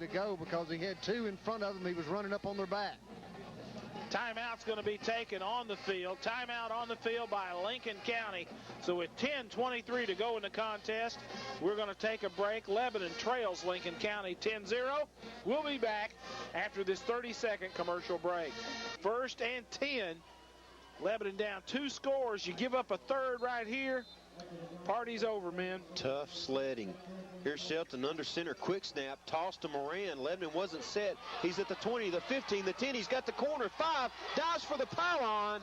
to go because he had two in front of him. He was running up on their back. Timeout's going to be taken on the field. Timeout on the field by Lincoln County. So with 10:23 to go in the contest, we're going to take a break. Lebanon trails Lincoln County 10-0. We'll be back after this 30-second commercial break. 1st and 10. Lebanon down 2 scores. You give up a third right here. Party's over, men. Tough sledding. Here's Shelton under center. Quick snap. Toss to Moran. Lebanon wasn't set. He's at the 20, the 15, the 10. He's got the corner. 5. Dives for the pylon.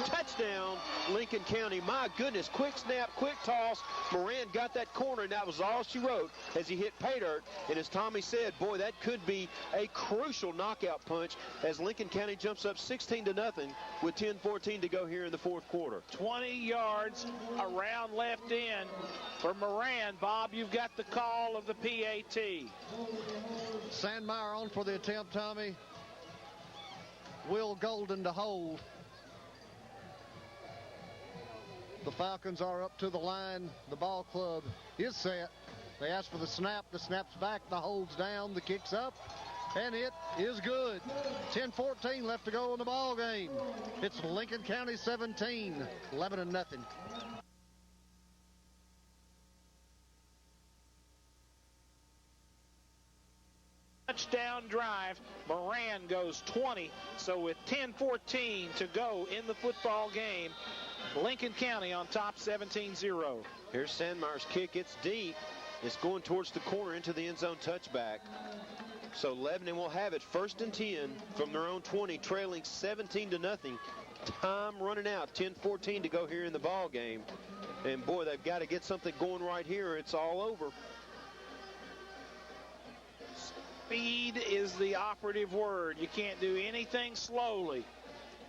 Touchdown, Lincoln County. My goodness, quick snap, quick toss. Moran got that corner, and that was all she wrote as he hit pay dirt. And as Tommy said, boy, that could be a crucial knockout punch as Lincoln County jumps up 16-0 with 10:14 to go here in the 4th quarter. 20 yards around left end for Moran. Bob, you've got the call of the PAT. Sandmeyer on for the attempt, Tommy. Will Golden to hold. The Falcons are up to the line. The ball club is set. They ask for the snap. The snap's back. The hold's down. The kick's up. And it is good. 10:14 left to go in the ball game. It's Lincoln County 17, Lebanon nothing. Touchdown drive. Moran goes 20. So with 10:14 to go in the football game, Lincoln County on top 17-0. Here's Sandmeyer's kick. It's deep. It's going towards the corner into the end zone touchback. So Lebanon will have it 1st and 10 from their own 20, trailing 17-0. Time running out. 10:14 to go here in the ball game. And boy, they've got to get something going right here. It's all over. Speed is the operative word. You can't do anything slowly.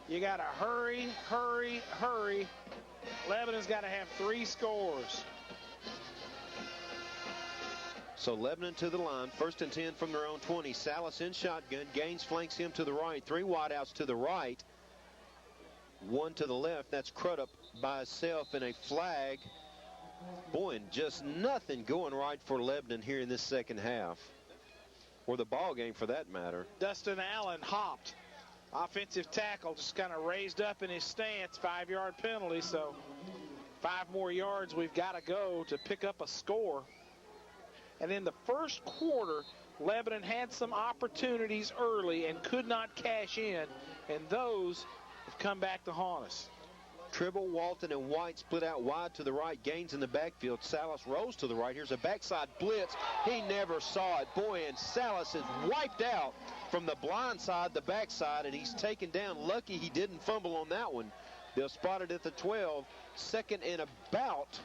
You got to hurry, hurry, hurry. Lebanon's got to have 3 scores. So Lebanon to the line, 1st and 10 from their own 20. Salas in shotgun. Gaines flanks him to the right. 3 wideouts to the right. 1 to the left. That's Crudup by himself in a flag. Boy, and just nothing going right for Lebanon here in this second half. Or the ball game for that matter. Dustin Allen hopped. Offensive tackle just kind of raised up in his stance. 5-yard penalty, so 5 more yards we've got to go to pick up a score. And in the first quarter, Lebanon had some opportunities early and could not cash in, and those have come back to haunt us. Tribble, Walton, and White split out wide to the right. Gaines in the backfield. Salas rolls to the right. Here's a backside blitz. He never saw it. Boy, and Salas is wiped out from the blind side, the backside, and he's taken down. Lucky he didn't fumble on that one. They'll spot it at the 12. 2nd and about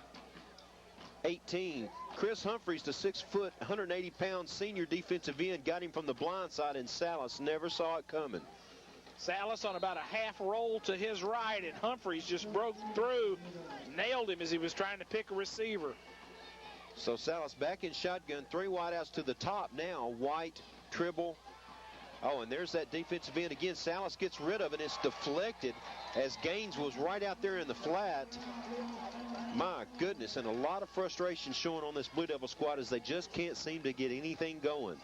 18. Chris Humphreys, the 6-foot, 180-pound senior defensive end, got him from the blind side, and Salas never saw it coming. Salas on about a half roll to his right, and Humphreys just broke through, nailed him as he was trying to pick a receiver. So Salas back in shotgun, 3 wideouts to the top now. White, Tribble. Oh, and there's that defensive end again. Salas gets rid of it. It's deflected as Gaines was right out there in the flat. My goodness, and a lot of frustration showing on this Blue Devil squad as they just can't seem to get anything going.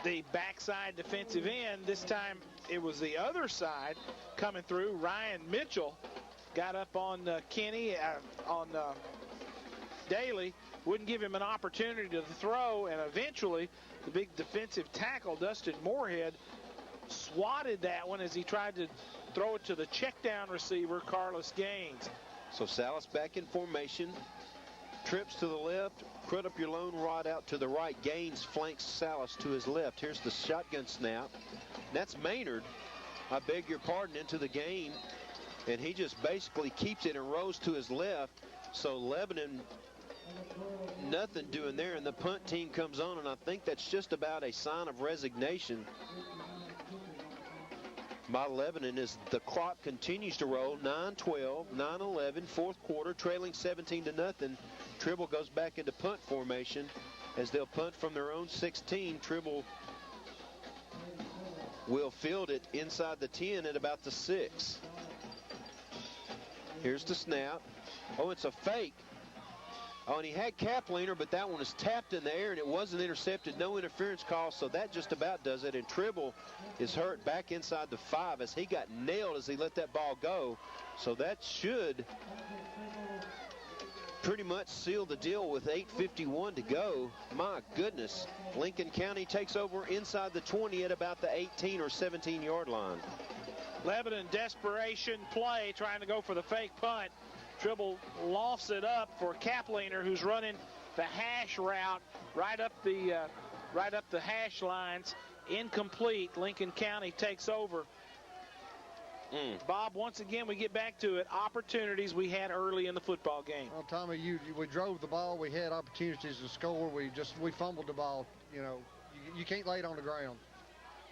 The backside defensive end, this time it was the other side coming through. Ryan Mitchell got up on Kenny, on Daly, wouldn't give him an opportunity to throw, and eventually the big defensive tackle, Dustin Moorhead, swatted that one as he tried to throw it to the check down receiver, Carlos Gaines. So Salas back in formation. Trips to the left, Crudup your lone rod out to the right. Gaines flanks Salas to his left. Here's the shotgun snap. That's Maynard, I beg your pardon, into the game. And he just basically keeps it and rolls to his left. So Lebanon, nothing doing there. And the punt team comes on, and I think that's just about a sign of resignation by Lebanon as the clock continues to roll. 9-12, 9-11, 4th quarter, trailing 17-0. Tribble goes back into punt formation as they'll punt from their own 16. Tribble will field it inside the 10 at about the 6. Here's the snap. Oh, it's a fake. Oh, and he had Kapliner, but that one was tapped in the air, and it wasn't intercepted. No interference call, so that just about does it. And Tribble is hurt back inside the 5 as he got nailed as he let that ball go. So that should pretty much seal the deal with 8:51 to go. My goodness. Lincoln County takes over inside the 20 at about the 18 or 17-yard line. Lebanon desperation play, trying to go for the fake punt. Tribble lofts it up for Kapliner, who's running the hash route right up the hash lines. Incomplete. Lincoln County takes over. Bob, once again, we get back to it. Opportunities we had early in the football game. Well, Tommy, we drove the ball. We had opportunities to score. We fumbled the ball. You know, you can't lay it on the ground.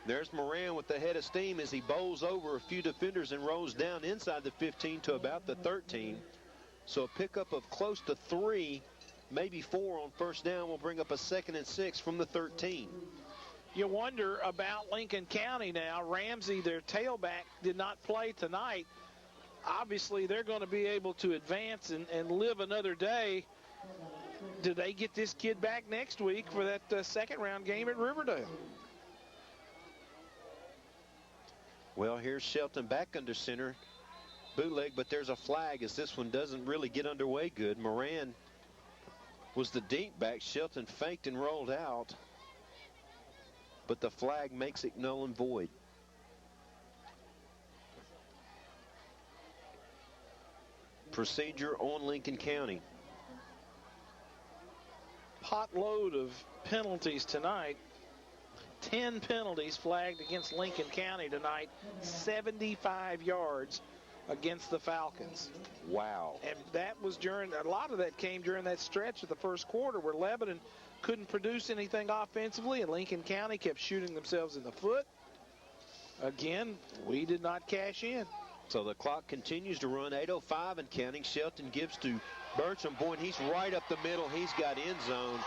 There's Moran with the head of steam as he bowls over a few defenders and rolls down inside the 15 to about the 13. So a pickup of close to 3, maybe 4 on first down will bring up a 2nd and 6 from the 13. You wonder about Lincoln County now. Ramsey, their tailback, did not play tonight. Obviously, they're going to be able to advance and live another day. Do they get this kid back next week for that second-round game at Riverdale? Well, here's Shelton back under center. Bootleg, but there's a flag as this one doesn't really get underway good. Moran was the deep back. Shelton faked and rolled out, but the flag makes it null and void. Procedure on Lincoln County. Potload of penalties tonight. 10 penalties flagged against Lincoln County tonight. 75 yards against the Falcons. Wow. And that was a lot of that came during that stretch of the first quarter where Lebanon couldn't produce anything offensively and Lincoln County kept shooting themselves in the foot. Again, we did not cash in. So the clock continues to run, 8:05 and counting. Shelton gives to Bertram. Boy, and he's right up the middle. He's got end zone.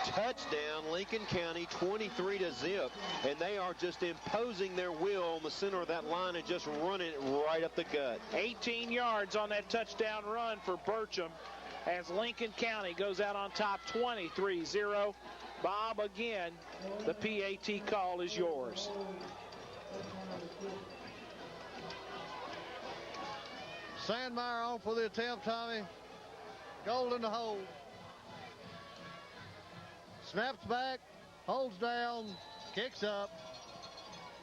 Touchdown, Lincoln County, 23-0. And they are just imposing their will on the center of that line and just running it right up the gut. 18 yards on that touchdown run for Bertram as Lincoln County goes out on top 23-0. Bob, again, the PAT call is yours. Sandmeyer on for the attempt, Tommy. Goal in the hole. Snaps back, holds down, kicks up.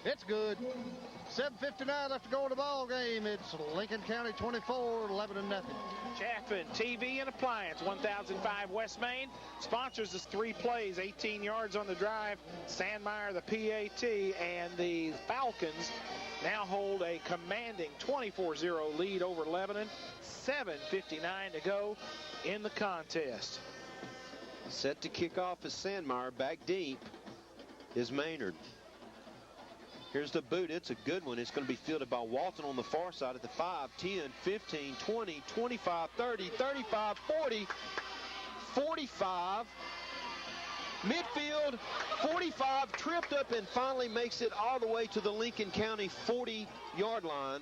It's good. 7:59 left to go in the ball game. It's Lincoln County 24, Lebanon nothing. Chaffin TV and Appliance, 1005 West Main, sponsors us 3 plays, 18 yards on the drive. Sandmeyer, the PAT, and the Falcons now hold a commanding 24-0 lead over Lebanon. 7:59 to go in the contest. Set to kick off is Sandmeyer. Back deep is Maynard. Here's the boot. It's a good one. It's going to be fielded by Walton on the far side at the 5, 10, 15, 20, 25, 30, 35, 40, 45. Midfield, 45, tripped up and finally makes it all the way to the Lincoln County 40-yard line.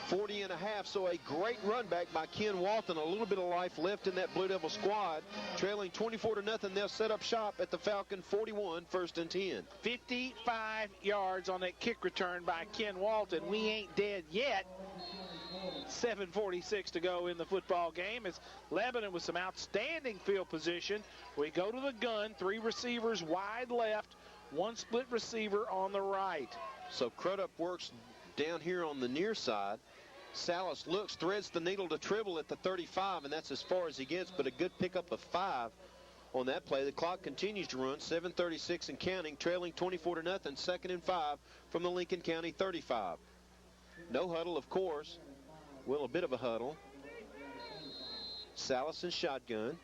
40 and a half, so a great run back by Ken Walton. A little bit of life left in that Blue Devil squad. Trailing 24-0, they'll set up shop at the Falcon 41, 1st and 10. 55 yards on that kick return by Ken Walton. We ain't dead yet. 7:46 to go in the football game as Lebanon with some outstanding field position. We go to the gun, 3 receivers wide left, 1 split receiver on the right. So Crudup works down here on the near side. Salas looks, threads the needle to Tribble at the 35, and that's as far as he gets, but a good pickup of 5 on that play. The clock continues to run, 7:36 and counting, trailing 24-0, 2nd and 5 from the Lincoln County 35. No huddle, of course. Well, a bit of a huddle. Salas in shotgun.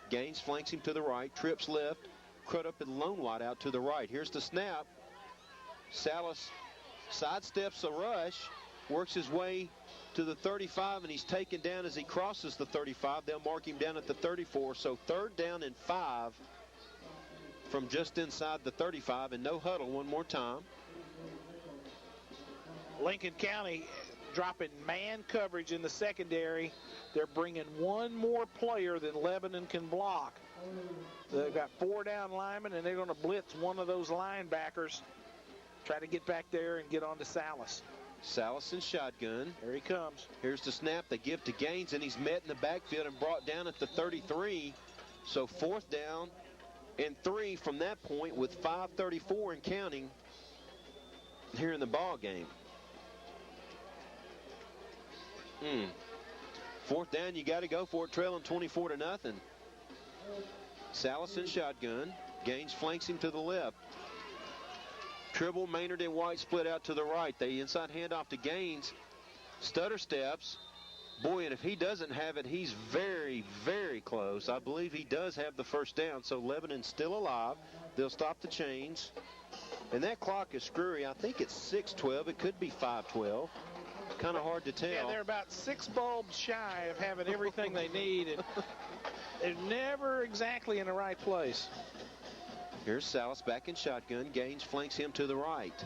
Gaines flanks him to the right, trips left. Crudup and lone wide out to the right. Here's the snap. Salas sidesteps a rush, works his way to the 35, and he's taken down as he crosses the 35. They'll mark him down at the 34. So 3rd down and 5 from just inside the 35, and no huddle one more time. Lincoln County dropping man coverage in the secondary. They're bringing one more player than Lebanon can block. They've got 4 down linemen, and they're going to blitz one of those linebackers. Try to get back there and get on to Salas. Salas in shotgun. Here he comes. Here's the snap. They give to Gaines, and he's met in the backfield and brought down at the 33. So 4th down and 3 from that point with 5:34 and counting here in the ball game. 4th down, you got to go for it, trailing 24-0. Salas in shotgun. Gaines flanks him to the left. Tribble, Maynard, and White split out to the right. They inside handoff to Gaines. Stutter steps. Boy, and if he doesn't have it, he's very, very close. I believe he does have the 1st down, so Lebanon's still alive. They'll stop the chains. And that clock is screwy. I think it's 6:12. It could be 5:12. Kind of hard to tell. Yeah, they're about 6 bulbs shy of having everything they need, and they're never exactly in the right place. Here's Salas back in shotgun. Gaines flanks him to the right.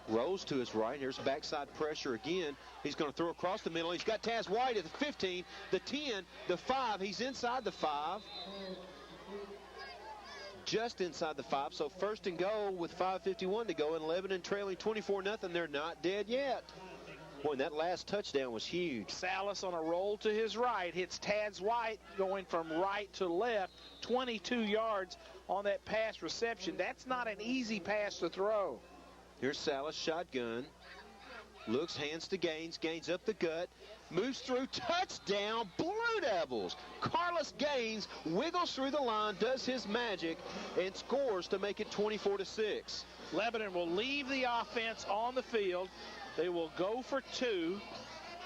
Rolls to his right. Here's backside pressure again. He's going to throw across the middle. He's got Taz White at the 15, the 10, the 5. He's inside the 5. Just inside the 5. So 1st and goal with 5:51 to go, and Lebanon trailing 24-0. They're not dead yet. Boy, and that last touchdown was huge. Salas on a roll to his right hits Taz White going from right to left, 22 yards on that pass reception. That's not an easy pass to throw. Here's Salas shotgun. Looks, hands to Gaines. Gaines up the gut. Moves through. Touchdown, Blue Devils. Carlos Gaines wiggles through the line, does his magic, and scores to make it 24-6. Lebanon will leave the offense on the field. They will go for 2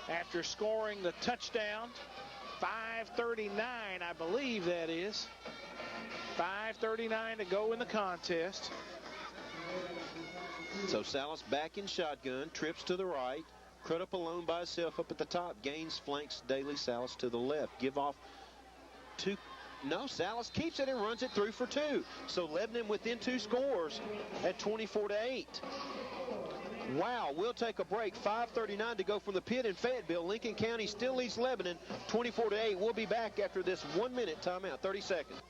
after scoring the touchdown. 5:39, I believe that is. 5:39 to go in the contest. So Salas back in shotgun, trips to the right. Crudup alone by himself up at the top. Gaines flanks Daly. Salas to the left. Give off 2. No, Salas keeps it and runs it through for 2. So Lebanon within 2 scores at 24-8. Wow, we'll take a break. 5:39 to go from the pit in Fayetteville. Lincoln County still leads Lebanon 24-8. We'll be back after this 1-minute timeout, 30 seconds.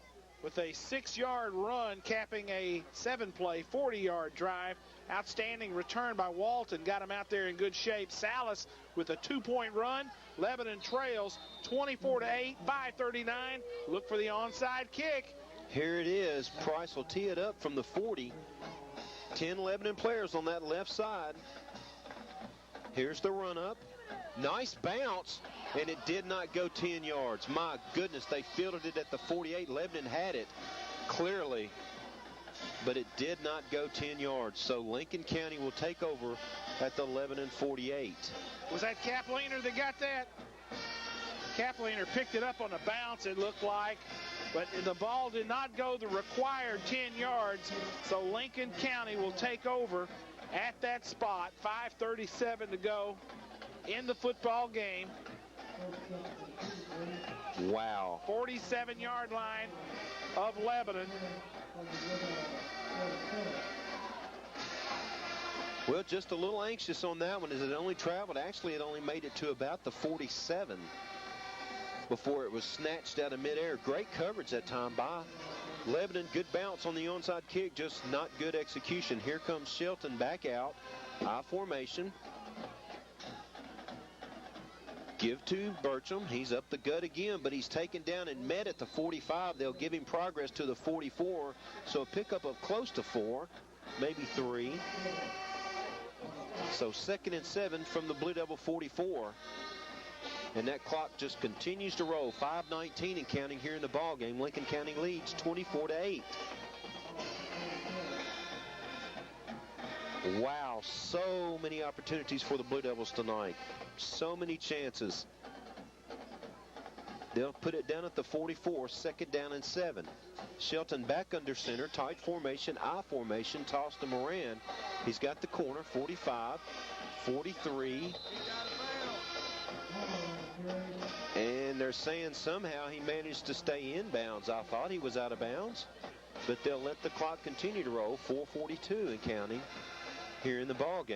With a 6-yard run capping a 7-play, 40-yard drive. Outstanding return by Walton. Got him out there in good shape. Salas with a 2-point run. Lebanon trails 24-8, 5:39. Look for the onside kick. Here it is. Price will tee it up from the 40. 10 Lebanon players on that left side. Here's the run up. Nice bounce, and it did not go 10 yards. My goodness, they fielded it at the 48. Lebanon had it clearly, but it did not go 10 yards. So Lincoln County will take over at the Lebanon 48. Was that Kapliner that got that? Kapliner picked it up on a bounce, it looked like. But the ball did not go the required 10 yards, so Lincoln County will take over at that spot. 5:37 to go in the football game. Wow. 47-yard line of Lebanon. Well, just a little anxious on that one as it only traveled. Actually, it only made it to about the 47 before it was snatched out of midair. Great coverage that time by Lebanon. Good bounce on the onside kick, just not good execution. Here comes Shelton back out. I formation. Give to Burcham. He's up the gut again, but he's taken down and met at the 45. They'll give him progress to the 44. So a pickup of close to 4, maybe 3. So 2nd and 7 from the Blue Devil 44. And that clock just continues to roll. 5:19 and counting here in the ball game. Lincoln County leads 24-8. Wow, so many opportunities for the Blue Devils tonight. So many chances. They'll put it down at the 44, 2nd down and 7. Shelton back under center, tight formation, I formation, toss to Moran. He's got the corner, 45, 43. And they're saying somehow he managed to stay in bounds. I thought he was out of bounds, but they'll let the clock continue to roll. 4:42 and counting here in the ball game.